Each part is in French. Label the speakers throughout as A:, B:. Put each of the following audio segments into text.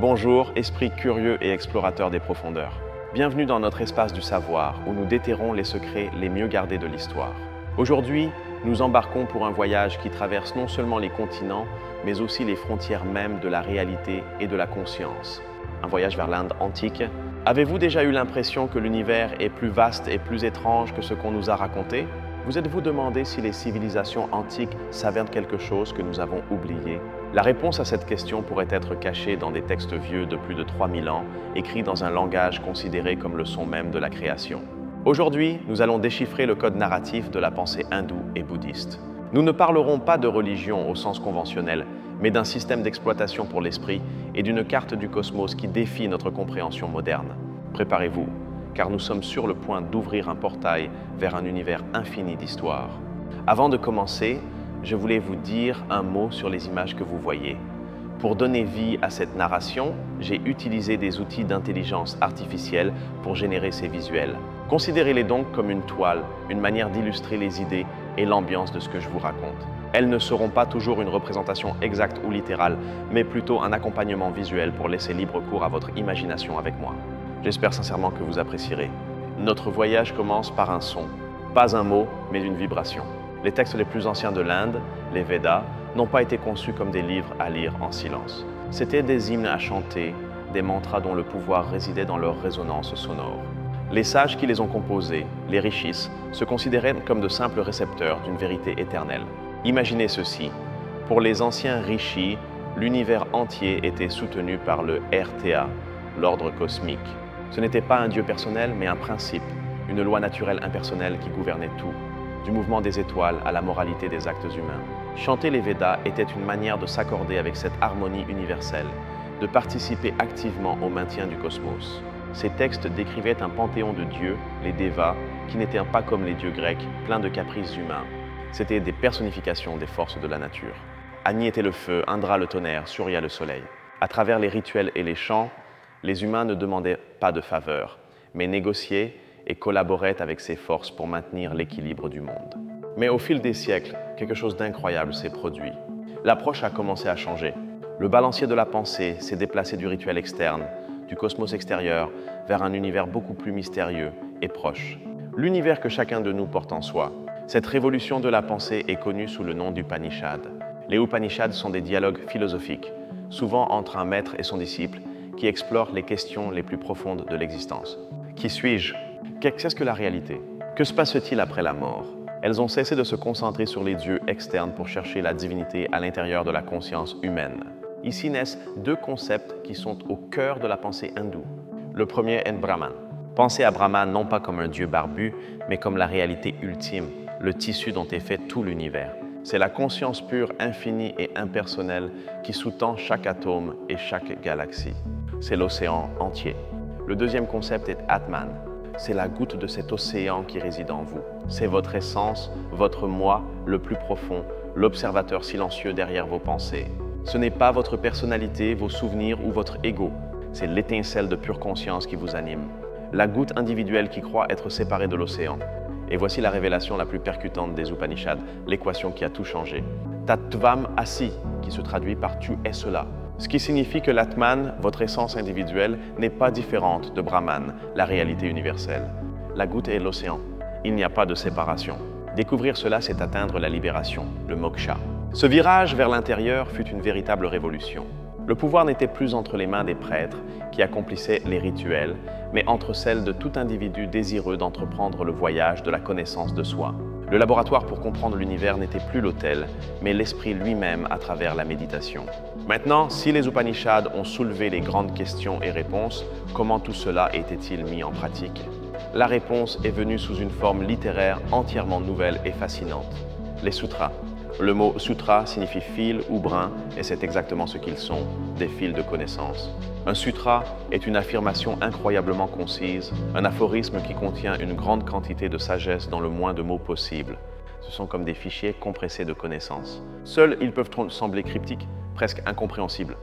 A: Bonjour, esprit curieux et explorateur des profondeurs. Bienvenue dans notre espace du savoir, où nous déterrons les secrets les mieux gardés de l'histoire. Aujourd'hui, nous embarquons pour un voyage qui traverse non seulement les continents, mais aussi les frontières mêmes de la réalité et de la conscience. Un voyage vers l'Inde antique. Avez-vous déjà eu l'impression que l'univers est plus vaste et plus étrange que ce qu'on nous a raconté? Vous êtes-vous demandé si les civilisations antiques s'avèrent quelque chose que nous avons oublié? La réponse à cette question pourrait être cachée dans des textes vieux de plus de 3000 ans, écrits dans un langage considéré comme le son même de la création. Aujourd'hui, nous allons déchiffrer le code narratif de la pensée hindoue et bouddhiste. Nous ne parlerons pas de religion au sens conventionnel, mais d'un système d'exploitation pour l'esprit et d'une carte du cosmos qui défie notre compréhension moderne. Préparez-vous, car nous sommes sur le point d'ouvrir un portail vers un univers infini d'histoire. Avant de commencer, je voulais vous dire un mot sur les images que vous voyez. Pour donner vie à cette narration, j'ai utilisé des outils d'intelligence artificielle pour générer ces visuels. Considérez-les donc comme une toile, une manière d'illustrer les idées et l'ambiance de ce que je vous raconte. Elles ne seront pas toujours une représentation exacte ou littérale, mais plutôt un accompagnement visuel pour laisser libre cours à votre imagination avec moi. J'espère sincèrement que vous apprécierez. Notre voyage commence par un son, pas un mot, mais une vibration. Les textes les plus anciens de l'Inde, les Védas, n'ont pas été conçus comme des livres à lire en silence. C'étaient des hymnes à chanter, des mantras dont le pouvoir résidait dans leur résonance sonore. Les sages qui les ont composés, les rishis, se considéraient comme de simples récepteurs d'une vérité éternelle. Imaginez ceci, pour les anciens rishis, l'univers entier était soutenu par le RTA, l'ordre cosmique. Ce n'était pas un dieu personnel, mais un principe, une loi naturelle impersonnelle qui gouvernait tout, du mouvement des étoiles à la moralité des actes humains. Chanter les Védas était une manière de s'accorder avec cette harmonie universelle, de participer activement au maintien du cosmos. Ces textes décrivaient un panthéon de dieux, les Devas, qui n'étaient pas comme les dieux grecs, pleins de caprices humains. C'étaient des personnifications des forces de la nature. Agni était le feu, Indra le tonnerre, Surya le soleil. À travers les rituels et les chants, les humains ne demandaient pas de faveur, mais négociaient et collaboraient avec ces forces pour maintenir l'équilibre du monde. Mais au fil des siècles, quelque chose d'incroyable s'est produit. L'approche a commencé à changer. Le balancier de la pensée s'est déplacé du rituel externe, du cosmos extérieur, vers un univers beaucoup plus mystérieux et proche. L'univers que chacun de nous porte en soi. Cette révolution de la pensée est connue sous le nom d'Upanishads. Les Upanishads sont des dialogues philosophiques, souvent entre un maître et son disciple, qui explorent les questions les plus profondes de l'existence. Qui suis-je? Qu'est-ce que la réalité? Que se passe-t-il après la mort? Elles ont cessé de se concentrer sur les dieux externes pour chercher la divinité à l'intérieur de la conscience humaine. Ici naissent deux concepts qui sont au cœur de la pensée hindoue. Le premier est Brahman. Pensez à Brahman non pas comme un dieu barbu, mais comme la réalité ultime, le tissu dont est fait tout l'univers. C'est la conscience pure, infinie et impersonnelle qui sous-tend chaque atome et chaque galaxie. C'est l'océan entier. Le deuxième concept est Atman. C'est la goutte de cet océan qui réside en vous. C'est votre essence, votre moi le plus profond, l'observateur silencieux derrière vos pensées. Ce n'est pas votre personnalité, vos souvenirs ou votre ego. C'est l'étincelle de pure conscience qui vous anime. La goutte individuelle qui croit être séparée de l'océan. Et voici la révélation la plus percutante des Upanishads, l'équation qui a tout changé. Tattvam Asi, qui se traduit par tu es cela. Ce qui signifie que l'Atman, votre essence individuelle, n'est pas différente de Brahman, la réalité universelle. La goutte est l'océan. Il n'y a pas de séparation. Découvrir cela, c'est atteindre la libération, le moksha. Ce virage vers l'intérieur fut une véritable révolution. Le pouvoir n'était plus entre les mains des prêtres qui accomplissaient les rituels, mais entre celles de tout individu désireux d'entreprendre le voyage de la connaissance de soi. Le laboratoire pour comprendre l'univers n'était plus l'autel, mais l'esprit lui-même à travers la méditation. Maintenant, si les Upanishads ont soulevé les grandes questions et réponses, comment tout cela était-il mis en pratique? La réponse est venue sous une forme littéraire entièrement nouvelle et fascinante. Les sutras. Le mot sutra signifie fil ou brin, et c'est exactement ce qu'ils sont, des fils de connaissance. Un sutra est une affirmation incroyablement concise, un aphorisme qui contient une grande quantité de sagesse dans le moins de mots possible. Ce sont comme des fichiers compressés de connaissances. Seuls, ils peuvent sembler cryptiques, presque incompréhensibles.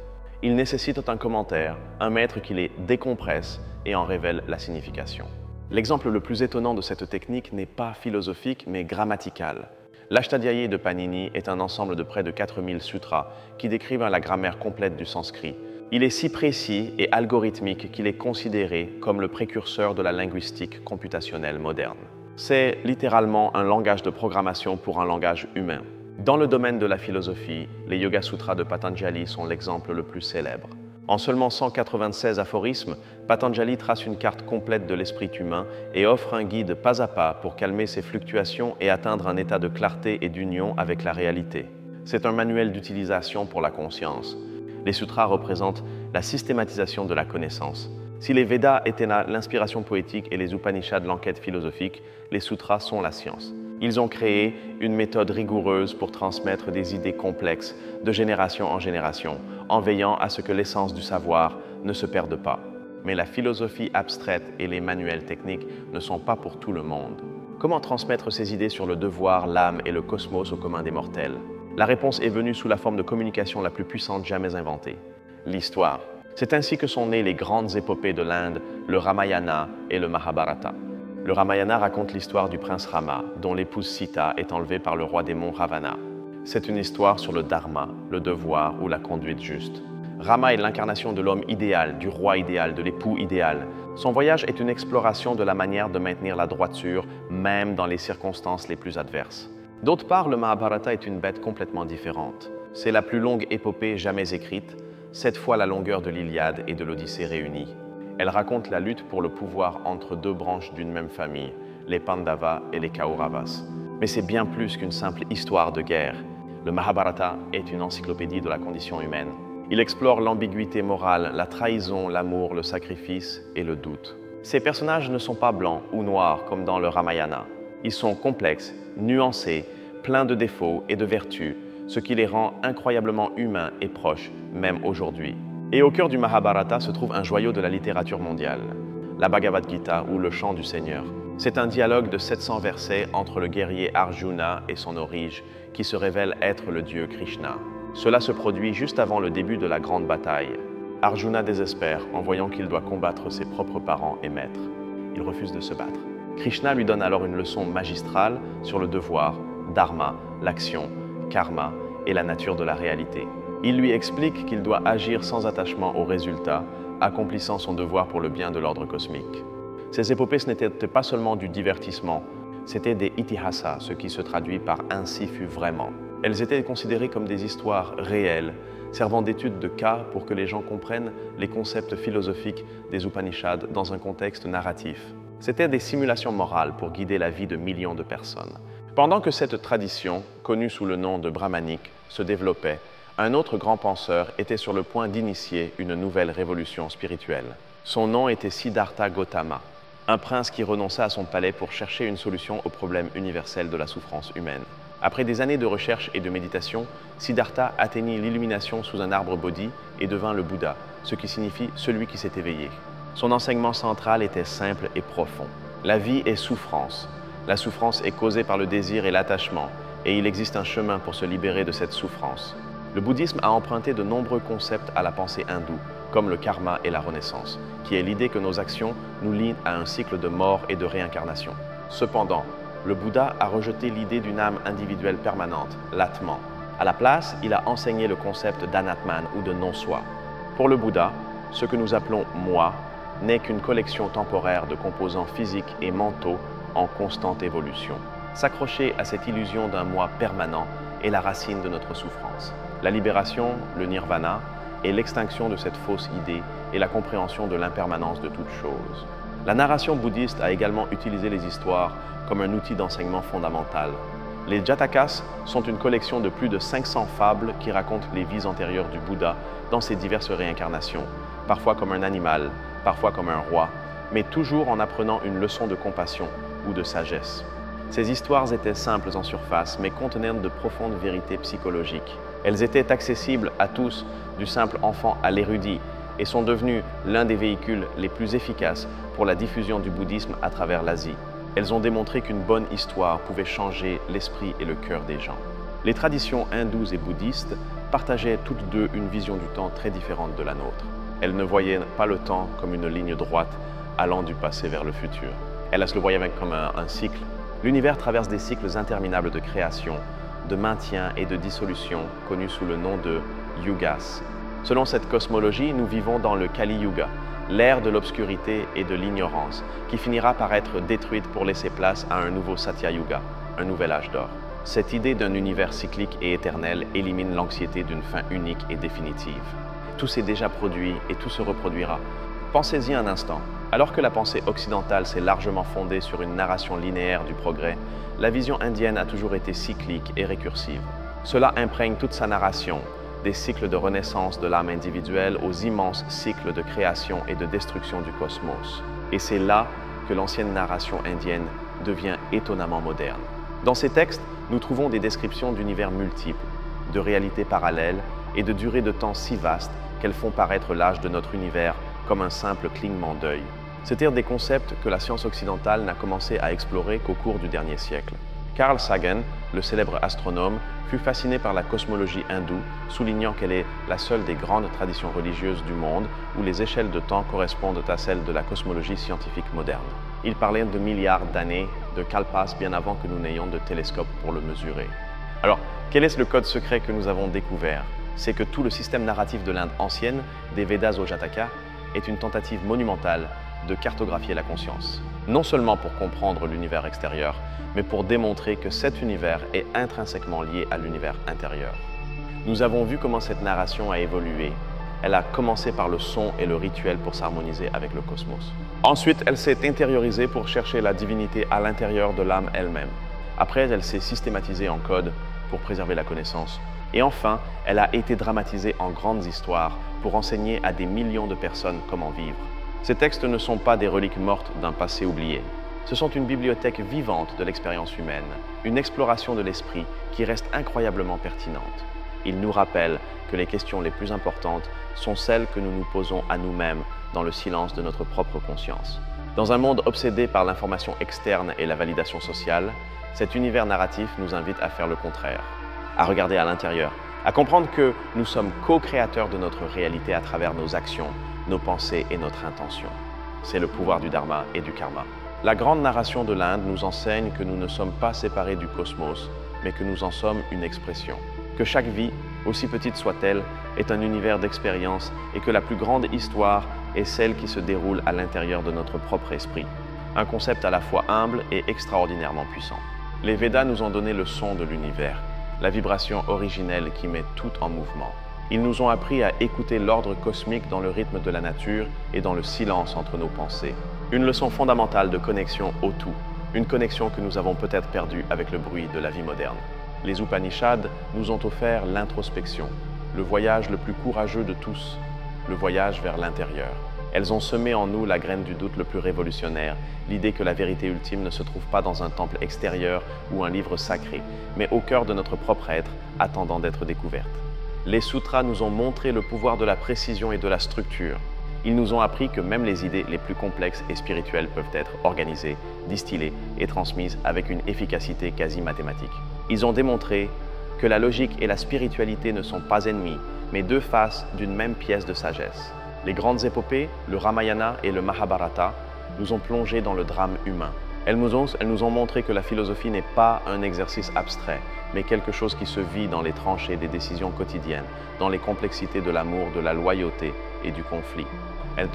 A: Ils nécessitent un commentaire, un maître qui les décompresse et en révèle la signification. L'exemple le plus étonnant de cette technique n'est pas philosophique, mais grammatical. L'Ashtadhyayi de Panini est un ensemble de près de 4000 sutras qui décrivent la grammaire complète du sanskrit. Il est si précis et algorithmique qu'il est considéré comme le précurseur de la linguistique computationnelle moderne. C'est littéralement un langage de programmation pour un langage humain. Dans le domaine de la philosophie, les Yoga Sutras de Patanjali sont l'exemple le plus célèbre. En seulement 196 aphorismes, Patanjali trace une carte complète de l'esprit humain et offre un guide pas à pas pour calmer ses fluctuations et atteindre un état de clarté et d'union avec la réalité. C'est un manuel d'utilisation pour la conscience. Les sutras représentent la systématisation de la connaissance. Si les Védas étaient l'inspiration poétique et les Upanishads l'enquête philosophique, les sutras sont la science. Ils ont créé une méthode rigoureuse pour transmettre des idées complexes de génération en génération, en veillant à ce que l'essence du savoir ne se perde pas. Mais la philosophie abstraite et les manuels techniques ne sont pas pour tout le monde. Comment transmettre ces idées sur le devoir, l'âme et le cosmos au commun des mortels? La réponse est venue sous la forme de communication la plus puissante jamais inventée, l'histoire. C'est ainsi que sont nées les grandes épopées de l'Inde, le Ramayana et le Mahabharata. Le Ramayana raconte l'histoire du prince Rama, dont l'épouse Sita est enlevée par le roi démon Ravana. C'est une histoire sur le dharma, le devoir ou la conduite juste. Rama est l'incarnation de l'homme idéal, du roi idéal, de l'époux idéal. Son voyage est une exploration de la manière de maintenir la droiture, même dans les circonstances les plus adverses. D'autre part, le Mahabharata est une bête complètement différente. C'est la plus longue épopée jamais écrite, 7 fois la longueur de l'Iliade et de l'Odyssée réunies. Elle raconte la lutte pour le pouvoir entre deux branches d'une même famille, les Pandavas et les Kauravas. Mais c'est bien plus qu'une simple histoire de guerre. Le Mahabharata est une encyclopédie de la condition humaine. Il explore l'ambiguïté morale, la trahison, l'amour, le sacrifice et le doute. Ces personnages ne sont pas blancs ou noirs comme dans le Ramayana. Ils sont complexes, nuancés, pleins de défauts et de vertus, ce qui les rend incroyablement humains et proches, même aujourd'hui. Et au cœur du Mahabharata se trouve un joyau de la littérature mondiale, la Bhagavad Gita ou le chant du Seigneur. C'est un dialogue de 700 versets entre le guerrier Arjuna et son orige, qui se révèle être le dieu Krishna. Cela se produit juste avant le début de la grande bataille. Arjuna désespère en voyant qu'il doit combattre ses propres parents et maîtres. Il refuse de se battre. Krishna lui donne alors une leçon magistrale sur le devoir, dharma, l'action, karma et la nature de la réalité. Il lui explique qu'il doit agir sans attachement aux résultats, accomplissant son devoir pour le bien de l'ordre cosmique. Ces épopées, ce n'étaient pas seulement du divertissement, c'étaient des itihasa, ce qui se traduit par « ainsi fut vraiment ». Elles étaient considérées comme des histoires réelles, servant d'étude de cas pour que les gens comprennent les concepts philosophiques des Upanishads dans un contexte narratif. C'étaient des simulations morales pour guider la vie de millions de personnes. Pendant que cette tradition, connue sous le nom de brahmanique, se développait, un autre grand penseur était sur le point d'initier une nouvelle révolution spirituelle. Son nom était Siddhartha Gautama, un prince qui renonça à son palais pour chercher une solution au problème universel de la souffrance humaine. Après des années de recherche et de méditation, Siddhartha atteignit l'illumination sous un arbre bodhi et devint le Bouddha, ce qui signifie « celui qui s'est éveillé ». Son enseignement central était simple et profond. La vie est souffrance. La souffrance est causée par le désir et l'attachement, et il existe un chemin pour se libérer de cette souffrance. Le bouddhisme a emprunté de nombreux concepts à la pensée hindoue, comme le karma et la renaissance, qui est l'idée que nos actions nous lient à un cycle de mort et de réincarnation. Cependant, le Bouddha a rejeté l'idée d'une âme individuelle permanente, l'atman. À la place, il a enseigné le concept d'anatman ou de non-soi. Pour le Bouddha, ce que nous appelons « moi » n'est qu'une collection temporaire de composants physiques et mentaux en constante évolution. S'accrocher à cette illusion d'un moi permanent est la racine de notre souffrance. La libération, le nirvana, est l'extinction de cette fausse idée et la compréhension de l'impermanence de toute chose. La narration bouddhiste a également utilisé les histoires comme un outil d'enseignement fondamental. Les Jatakas sont une collection de plus de 500 fables qui racontent les vies antérieures du Bouddha dans ses diverses réincarnations, parfois comme un animal, parfois comme un roi, mais toujours en apprenant une leçon de compassion ou de sagesse. Ces histoires étaient simples en surface, mais contenaient de profondes vérités psychologiques. Elles étaient accessibles à tous, du simple enfant à l'érudit, et sont devenues l'un des véhicules les plus efficaces pour la diffusion du bouddhisme à travers l'Asie. Elles ont démontré qu'une bonne histoire pouvait changer l'esprit et le cœur des gens. Les traditions hindoues et bouddhistes partageaient toutes deux une vision du temps très différente de la nôtre. Elles ne voyaient pas le temps comme une ligne droite allant du passé vers le futur. Elles le voyaient comme un cycle. L'univers traverse des cycles interminables de création, de maintien et de dissolution, connus sous le nom de yugas. Selon cette cosmologie, nous vivons dans le Kali Yuga, l'ère de l'obscurité et de l'ignorance, qui finira par être détruite pour laisser place à un nouveau Satya Yuga, un nouvel âge d'or. Cette idée d'un univers cyclique et éternel élimine l'anxiété d'une fin unique et définitive. Tout s'est déjà produit et tout se reproduira. Pensez-y un instant. Alors que la pensée occidentale s'est largement fondée sur une narration linéaire du progrès, la vision indienne a toujours été cyclique et récursive. Cela imprègne toute sa narration, des cycles de renaissance de l'âme individuelle aux immenses cycles de création et de destruction du cosmos. Et c'est là que l'ancienne narration indienne devient étonnamment moderne. Dans ces textes, nous trouvons des descriptions d'univers multiples, de réalités parallèles et de durées de temps si vastes qu'elles font paraître l'âge de notre univers comme un simple clignement d'œil. C'est-à-dire des concepts que la science occidentale n'a commencé à explorer qu'au cours du dernier siècle. Carl Sagan, le célèbre astronome, fut fasciné par la cosmologie hindoue, soulignant qu'elle est la seule des grandes traditions religieuses du monde où les échelles de temps correspondent à celles de la cosmologie scientifique moderne. Il parlait de milliards d'années, de kalpas, bien avant que nous n'ayons de télescope pour le mesurer. Alors, quel est le code secret que nous avons découvert? C'est que tout le système narratif de l'Inde ancienne, des Védas au Jataka, est une tentative monumentale de cartographier la conscience. Non seulement pour comprendre l'univers extérieur, mais pour démontrer que cet univers est intrinsèquement lié à l'univers intérieur. Nous avons vu comment cette narration a évolué. Elle a commencé par le son et le rituel pour s'harmoniser avec le cosmos. Ensuite, elle s'est intériorisée pour chercher la divinité à l'intérieur de l'âme elle-même. Après, elle s'est systématisée en code pour préserver la connaissance. Et enfin, elle a été dramatisée en grandes histoires pour enseigner à des millions de personnes comment vivre. Ces textes ne sont pas des reliques mortes d'un passé oublié. Ce sont une bibliothèque vivante de l'expérience humaine, une exploration de l'esprit qui reste incroyablement pertinente. Ils nous rappellent que les questions les plus importantes sont celles que nous nous posons à nous-mêmes dans le silence de notre propre conscience. Dans un monde obsédé par l'information externe et la validation sociale, cet univers narratif nous invite à faire le contraire, à regarder à l'intérieur, à comprendre que nous sommes co-créateurs de notre réalité à travers nos actions, nos pensées et notre intention. C'est le pouvoir du dharma et du karma. La grande narration de l'Inde nous enseigne que nous ne sommes pas séparés du cosmos, mais que nous en sommes une expression. Que chaque vie, aussi petite soit-elle, est un univers d'expérience et que la plus grande histoire est celle qui se déroule à l'intérieur de notre propre esprit. Un concept à la fois humble et extraordinairement puissant. Les Védas nous ont donné le son de l'univers, la vibration originelle qui met tout en mouvement. Ils nous ont appris à écouter l'ordre cosmique dans le rythme de la nature et dans le silence entre nos pensées. Une leçon fondamentale de connexion au tout, une connexion que nous avons peut-être perdue avec le bruit de la vie moderne. Les Upanishads nous ont offert l'introspection, le voyage le plus courageux de tous, le voyage vers l'intérieur. Elles ont semé en nous la graine du doute le plus révolutionnaire, l'idée que la vérité ultime ne se trouve pas dans un temple extérieur ou un livre sacré, mais au cœur de notre propre être, attendant d'être découverte. Les sutras nous ont montré le pouvoir de la précision et de la structure. Ils nous ont appris que même les idées les plus complexes et spirituelles peuvent être organisées, distillées et transmises avec une efficacité quasi mathématique. Ils ont démontré que la logique et la spiritualité ne sont pas ennemies, mais deux faces d'une même pièce de sagesse. Les grandes épopées, le Ramayana et le Mahabharata, nous ont plongés dans le drame humain. Elles nous ont montré que la philosophie n'est pas un exercice abstrait, mais quelque chose qui se vit dans les tranchées des décisions quotidiennes, dans les complexités de l'amour, de la loyauté et du conflit.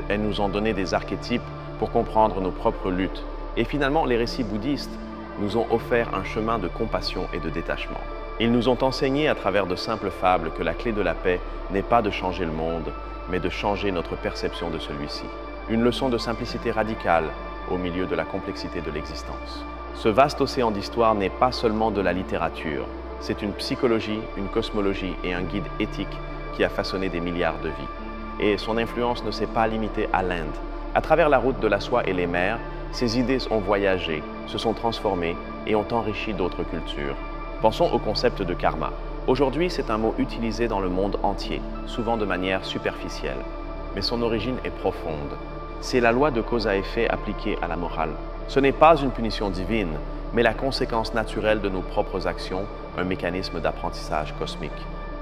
A: Elles nous ont donné des archétypes pour comprendre nos propres luttes. Et finalement, les récits bouddhistes nous ont offert un chemin de compassion et de détachement. Ils nous ont enseigné à travers de simples fables que la clé de la paix n'est pas de changer le monde, mais de changer notre perception de celui-ci. Une leçon de simplicité radicale au milieu de la complexité de l'existence. Ce vaste océan d'histoire n'est pas seulement de la littérature, c'est une psychologie, une cosmologie et un guide éthique qui a façonné des milliards de vies. Et son influence ne s'est pas limitée à l'Inde. À travers la route de la soie et les mers, ces idées ont voyagé, se sont transformées et ont enrichi d'autres cultures. Pensons au concept de karma. Aujourd'hui, c'est un mot utilisé dans le monde entier, souvent de manière superficielle. Mais son origine est profonde. C'est la loi de cause à effet appliquée à la morale. Ce n'est pas une punition divine, mais la conséquence naturelle de nos propres actions, un mécanisme d'apprentissage cosmique.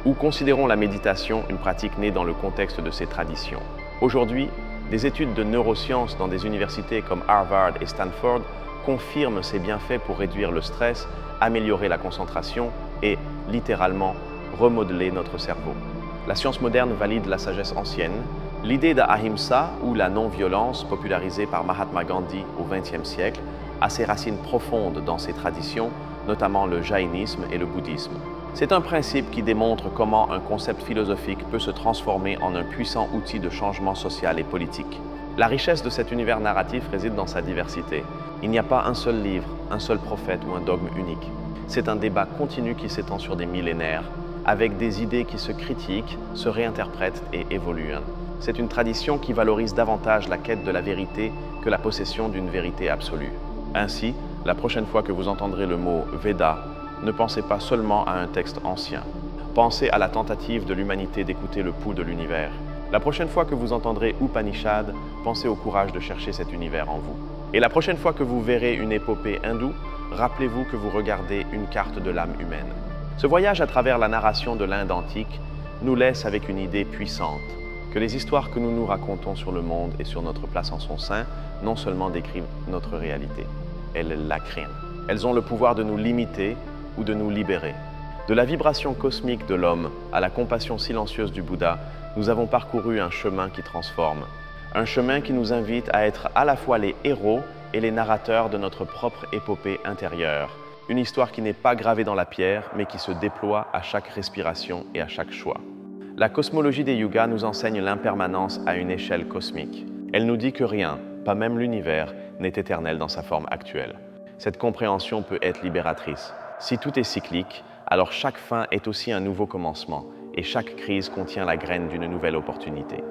A: Ou considérons la méditation une pratique née dans le contexte de ces traditions. Aujourd'hui, des études de neurosciences dans des universités comme Harvard et Stanford confirment ses bienfaits pour réduire le stress, améliorer la concentration et, littéralement, remodeler notre cerveau. La science moderne valide la sagesse ancienne. L'idée d'ahimsa, ou la non-violence, popularisée par Mahatma Gandhi au XXe siècle, a ses racines profondes dans ces traditions, notamment le jaïnisme et le bouddhisme. C'est un principe qui démontre comment un concept philosophique peut se transformer en un puissant outil de changement social et politique. La richesse de cet univers narratif réside dans sa diversité. Il n'y a pas un seul livre, un seul prophète ou un dogme unique. C'est un débat continu qui s'étend sur des millénaires, avec des idées qui se critiquent, se réinterprètent et évoluent. C'est une tradition qui valorise davantage la quête de la vérité que la possession d'une vérité absolue. Ainsi, la prochaine fois que vous entendrez le mot « Veda », ne pensez pas seulement à un texte ancien. Pensez à la tentative de l'humanité d'écouter le pouls de l'univers. La prochaine fois que vous entendrez Upanishad, pensez au courage de chercher cet univers en vous. Et la prochaine fois que vous verrez une épopée hindoue, rappelez-vous que vous regardez une carte de l'âme humaine. Ce voyage à travers la narration de l'Inde antique nous laisse avec une idée puissante, que les histoires que nous nous racontons sur le monde et sur notre place en son sein non seulement décrivent notre réalité, elles la créent. Elles ont le pouvoir de nous limiter ou de nous libérer. De la vibration cosmique de l'homme à la compassion silencieuse du Bouddha, nous avons parcouru un chemin qui transforme. Un chemin qui nous invite à être à la fois les héros et les narrateurs de notre propre épopée intérieure. Une histoire qui n'est pas gravée dans la pierre, mais qui se déploie à chaque respiration et à chaque choix. La cosmologie des yugas nous enseigne l'impermanence à une échelle cosmique. Elle nous dit que rien, pas même l'univers, n'est éternel dans sa forme actuelle. Cette compréhension peut être libératrice. Si tout est cyclique, alors chaque fin est aussi un nouveau commencement et chaque crise contient la graine d'une nouvelle opportunité.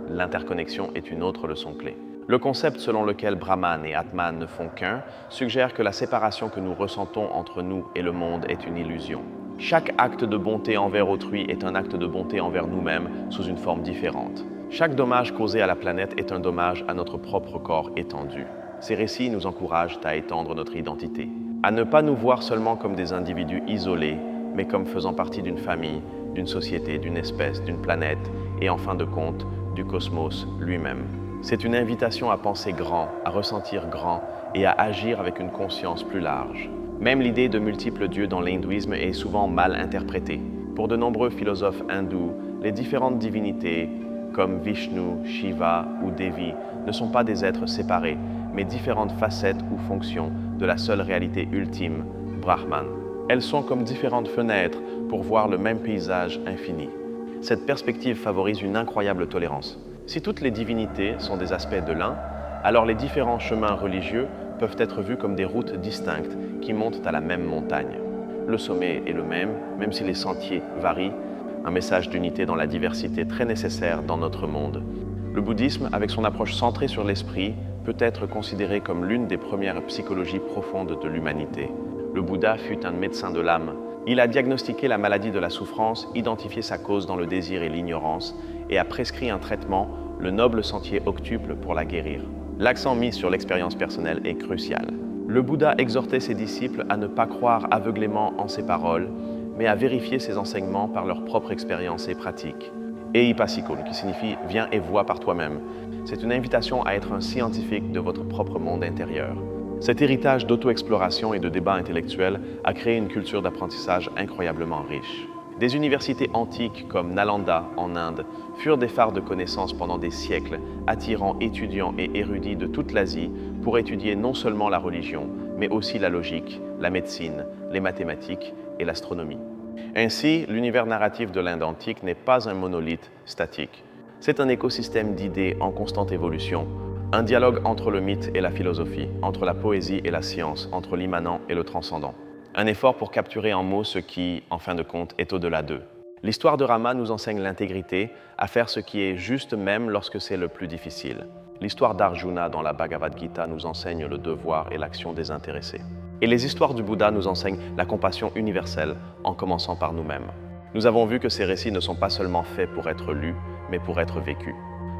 A: L'interconnexion est une autre leçon clé. Le concept selon lequel Brahman et Atman ne font qu'un suggère que la séparation que nous ressentons entre nous et le monde est une illusion. Chaque acte de bonté envers autrui est un acte de bonté envers nous-mêmes sous une forme différente. Chaque dommage causé à la planète est un dommage à notre propre corps étendu. Ces récits nous encouragent à étendre notre identité, à ne pas nous voir seulement comme des individus isolés, mais comme faisant partie d'une famille, d'une société, d'une espèce, d'une planète et en fin de compte, du cosmos lui-même. C'est une invitation à penser grand, à ressentir grand et à agir avec une conscience plus large. Même l'idée de multiples dieux dans l'hindouisme est souvent mal interprétée. Pour de nombreux philosophes hindous, les différentes divinités, comme Vishnu, Shiva ou Devi, ne sont pas des êtres séparés, mais différentes facettes ou fonctions de la seule réalité ultime, Brahman. Elles sont comme différentes fenêtres pour voir le même paysage infini. Cette perspective favorise une incroyable tolérance. Si toutes les divinités sont des aspects de l'un, alors les différents chemins religieux peuvent être vus comme des routes distinctes qui montent à la même montagne. Le sommet est le même si les sentiers varient, un message d'unité dans la diversité très nécessaire dans notre monde. Le bouddhisme, avec son approche centrée sur l'esprit, peut être considéré comme l'une des premières psychologies profondes de l'humanité. Le Bouddha fut un médecin de l'âme. Il a diagnostiqué la maladie de la souffrance, identifié sa cause dans le désir et l'ignorance, et a prescrit un traitement, le noble sentier octuple, pour la guérir. L'accent mis sur l'expérience personnelle est crucial. Le Bouddha exhortait ses disciples à ne pas croire aveuglément en ses paroles, mais à vérifier ses enseignements par leur propre expérience et pratique. Eipassikul, qui signifie « viens et vois par toi-même ». C'est une invitation à être un scientifique de votre propre monde intérieur. Cet héritage d'auto-exploration et de débats intellectuels a créé une culture d'apprentissage incroyablement riche. Des universités antiques comme Nalanda en Inde furent des phares de connaissances pendant des siècles, attirant étudiants et érudits de toute l'Asie pour étudier non seulement la religion, mais aussi la logique, la médecine, les mathématiques et l'astronomie. Ainsi, l'univers narratif de l'Inde antique n'est pas un monolithe statique. C'est un écosystème d'idées en constante évolution, un dialogue entre le mythe et la philosophie, entre la poésie et la science, entre l'immanent et le transcendant. Un effort pour capturer en mots ce qui, en fin de compte, est au-delà d'eux. L'histoire de Rama nous enseigne l'intégrité, à faire ce qui est juste même lorsque c'est le plus difficile. L'histoire d'Arjuna dans la Bhagavad Gita nous enseigne le devoir et l'action désintéressée. Et les histoires du Bouddha nous enseignent la compassion universelle, en commençant par nous-mêmes. Nous avons vu que ces récits ne sont pas seulement faits pour être lus, mais pour être vécus.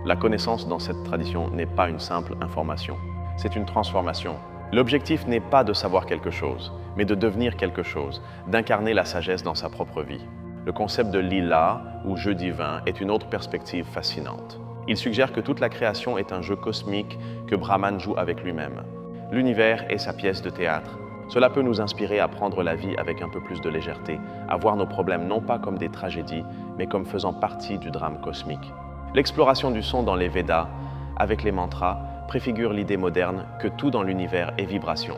A: La connaissance dans cette tradition n'est pas une simple information, c'est une transformation. L'objectif n'est pas de savoir quelque chose, mais de devenir quelque chose, d'incarner la sagesse dans sa propre vie. Le concept de lila, ou jeu divin, est une autre perspective fascinante. Il suggère que toute la création est un jeu cosmique que Brahman joue avec lui-même. L'univers est sa pièce de théâtre. Cela peut nous inspirer à prendre la vie avec un peu plus de légèreté, à voir nos problèmes non pas comme des tragédies, mais comme faisant partie du drame cosmique. L'exploration du son dans les Védas, avec les mantras, préfigure l'idée moderne que tout dans l'univers est vibration.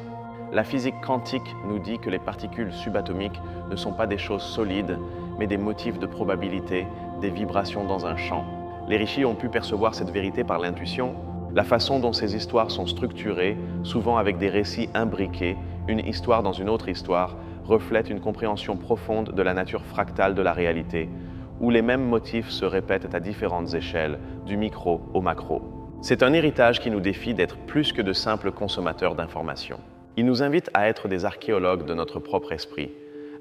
A: La physique quantique nous dit que les particules subatomiques ne sont pas des choses solides, mais des motifs de probabilité, des vibrations dans un champ. Les rishis ont pu percevoir cette vérité par l'intuition. La façon dont ces histoires sont structurées, souvent avec des récits imbriqués, une histoire dans une autre histoire, reflète une compréhension profonde de la nature fractale de la réalité, où les mêmes motifs se répètent à différentes échelles, du micro au macro. C'est un héritage qui nous défie d'être plus que de simples consommateurs d'informations. Il nous invite à être des archéologues de notre propre esprit,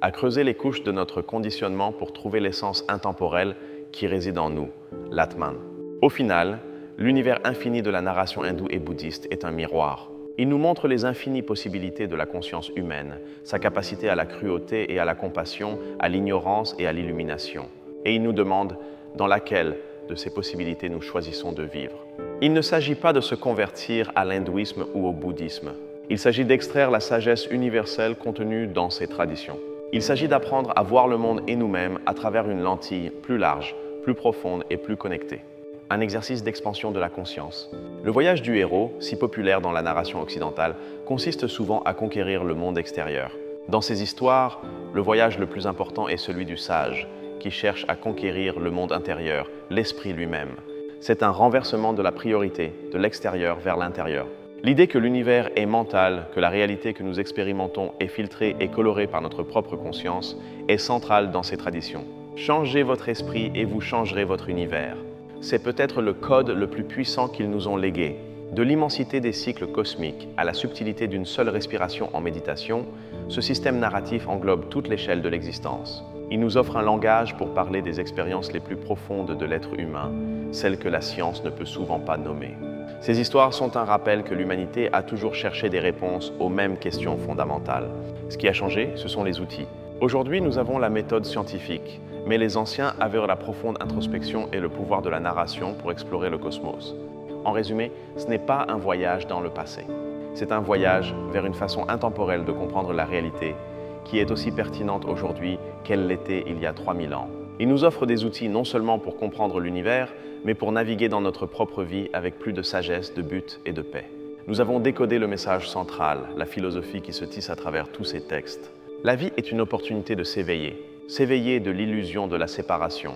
A: à creuser les couches de notre conditionnement pour trouver l'essence intemporelle qui réside en nous, l'Atman. Au final, l'univers infini de la narration hindoue et bouddhiste est un miroir. Il nous montre les infinies possibilités de la conscience humaine, sa capacité à la cruauté et à la compassion, à l'ignorance et à l'illumination. Et il nous demande dans laquelle de ces possibilités nous choisissons de vivre. Il ne s'agit pas de se convertir à l'hindouisme ou au bouddhisme. Il s'agit d'extraire la sagesse universelle contenue dans ces traditions. Il s'agit d'apprendre à voir le monde et nous-mêmes à travers une lentille plus large, plus profonde et plus connectée. Un exercice d'expansion de la conscience. Le voyage du héros, si populaire dans la narration occidentale, consiste souvent à conquérir le monde extérieur. Dans ces histoires, le voyage le plus important est celui du sage, qui cherche à conquérir le monde intérieur, l'esprit lui-même. C'est un renversement de la priorité, de l'extérieur vers l'intérieur. L'idée que l'univers est mental, que la réalité que nous expérimentons est filtrée et colorée par notre propre conscience, est centrale dans ces traditions. Changez votre esprit et vous changerez votre univers. C'est peut-être le code le plus puissant qu'ils nous ont légué. De l'immensité des cycles cosmiques à la subtilité d'une seule respiration en méditation, ce système narratif englobe toute l'échelle de l'existence. Il nous offre un langage pour parler des expériences les plus profondes de l'être humain, celles que la science ne peut souvent pas nommer. Ces histoires sont un rappel que l'humanité a toujours cherché des réponses aux mêmes questions fondamentales. Ce qui a changé, ce sont les outils. Aujourd'hui, nous avons la méthode scientifique, mais les anciens avaient la profonde introspection et le pouvoir de la narration pour explorer le cosmos. En résumé, ce n'est pas un voyage dans le passé. C'est un voyage vers une façon intemporelle de comprendre la réalité, qui est aussi pertinente aujourd'hui qu'elle l'était il y a 3000 ans. Il nous offre des outils non seulement pour comprendre l'univers, mais pour naviguer dans notre propre vie avec plus de sagesse, de but et de paix. Nous avons décodé le message central, la philosophie qui se tisse à travers tous ces textes. La vie est une opportunité de s'éveiller de l'illusion de la séparation,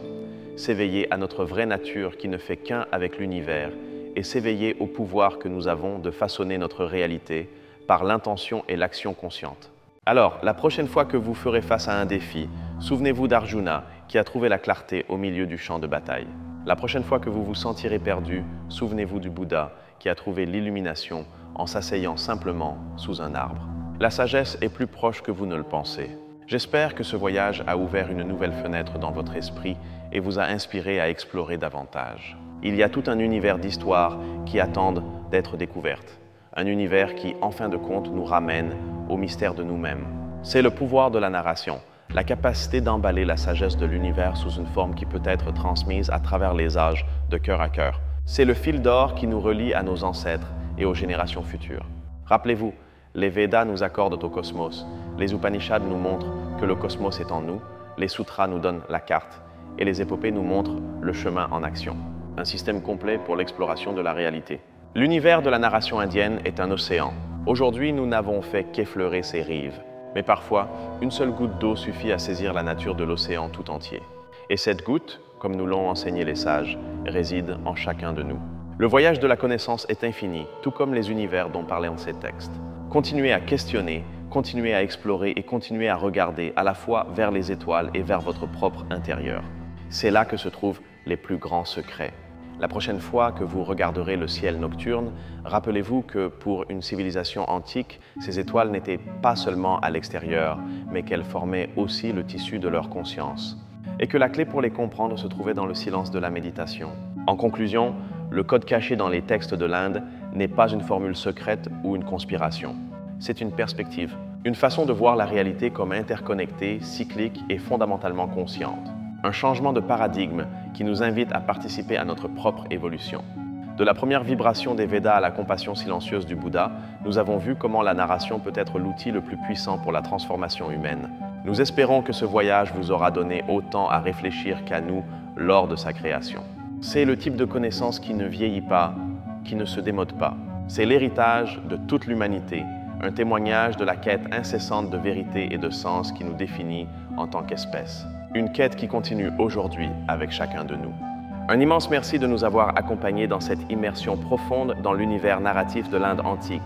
A: s'éveiller à notre vraie nature qui ne fait qu'un avec l'univers et s'éveiller au pouvoir que nous avons de façonner notre réalité par l'intention et l'action consciente. Alors, la prochaine fois que vous ferez face à un défi, souvenez-vous d'Arjuna qui a trouvé la clarté au milieu du champ de bataille. La prochaine fois que vous vous sentirez perdu, souvenez-vous du Bouddha qui a trouvé l'illumination en s'asseyant simplement sous un arbre. La sagesse est plus proche que vous ne le pensez. J'espère que ce voyage a ouvert une nouvelle fenêtre dans votre esprit et vous a inspiré à explorer davantage. Il y a tout un univers d'histoires qui attendent d'être découvertes. Un univers qui, en fin de compte, nous ramène au mystère de nous-mêmes. C'est le pouvoir de la narration, la capacité d'emballer la sagesse de l'univers sous une forme qui peut être transmise à travers les âges, de cœur à cœur. C'est le fil d'or qui nous relie à nos ancêtres et aux générations futures. Rappelez-vous, les Védas nous accordent au cosmos, les Upanishads nous montrent que le cosmos est en nous, les sutras nous donnent la carte et les épopées nous montrent le chemin en action. Un système complet pour l'exploration de la réalité. L'univers de la narration indienne est un océan. Aujourd'hui, nous n'avons fait qu'effleurer ses rives. Mais parfois, une seule goutte d'eau suffit à saisir la nature de l'océan tout entier. Et cette goutte, comme nous l'ont enseigné les sages, réside en chacun de nous. Le voyage de la connaissance est infini, tout comme les univers dont parlaient ces textes. Continuez à questionner, continuez à explorer et continuez à regarder à la fois vers les étoiles et vers votre propre intérieur. C'est là que se trouvent les plus grands secrets. La prochaine fois que vous regarderez le ciel nocturne, rappelez-vous que pour une civilisation antique, ces étoiles n'étaient pas seulement à l'extérieur, mais qu'elles formaient aussi le tissu de leur conscience. Et que la clé pour les comprendre se trouvait dans le silence de la méditation. En conclusion, le code caché dans les textes de l'Inde n'est pas une formule secrète ou une conspiration. C'est une perspective, une façon de voir la réalité comme interconnectée, cyclique et fondamentalement consciente. Un changement de paradigme qui nous invite à participer à notre propre évolution. De la première vibration des Védas à la compassion silencieuse du Bouddha, nous avons vu comment la narration peut être l'outil le plus puissant pour la transformation humaine. Nous espérons que ce voyage vous aura donné autant à réfléchir qu'à nous lors de sa création. C'est le type de connaissance qui ne vieillit pas, qui ne se démode pas. C'est l'héritage de toute l'humanité, un témoignage de la quête incessante de vérité et de sens qui nous définit en tant qu'espèce. Une quête qui continue aujourd'hui avec chacun de nous. Un immense merci de nous avoir accompagnés dans cette immersion profonde dans l'univers narratif de l'Inde antique.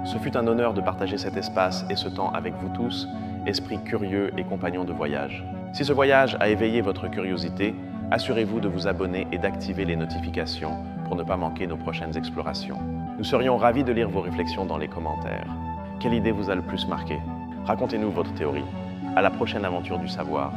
A: Ce fut un honneur de partager cet espace et ce temps avec vous tous, esprits curieux et compagnons de voyage. Si ce voyage a éveillé votre curiosité, assurez-vous de vous abonner et d'activer les notifications pour ne pas manquer nos prochaines explorations. Nous serions ravis de lire vos réflexions dans les commentaires. Quelle idée vous a le plus marqué? Racontez-nous votre théorie. À la prochaine aventure du savoir.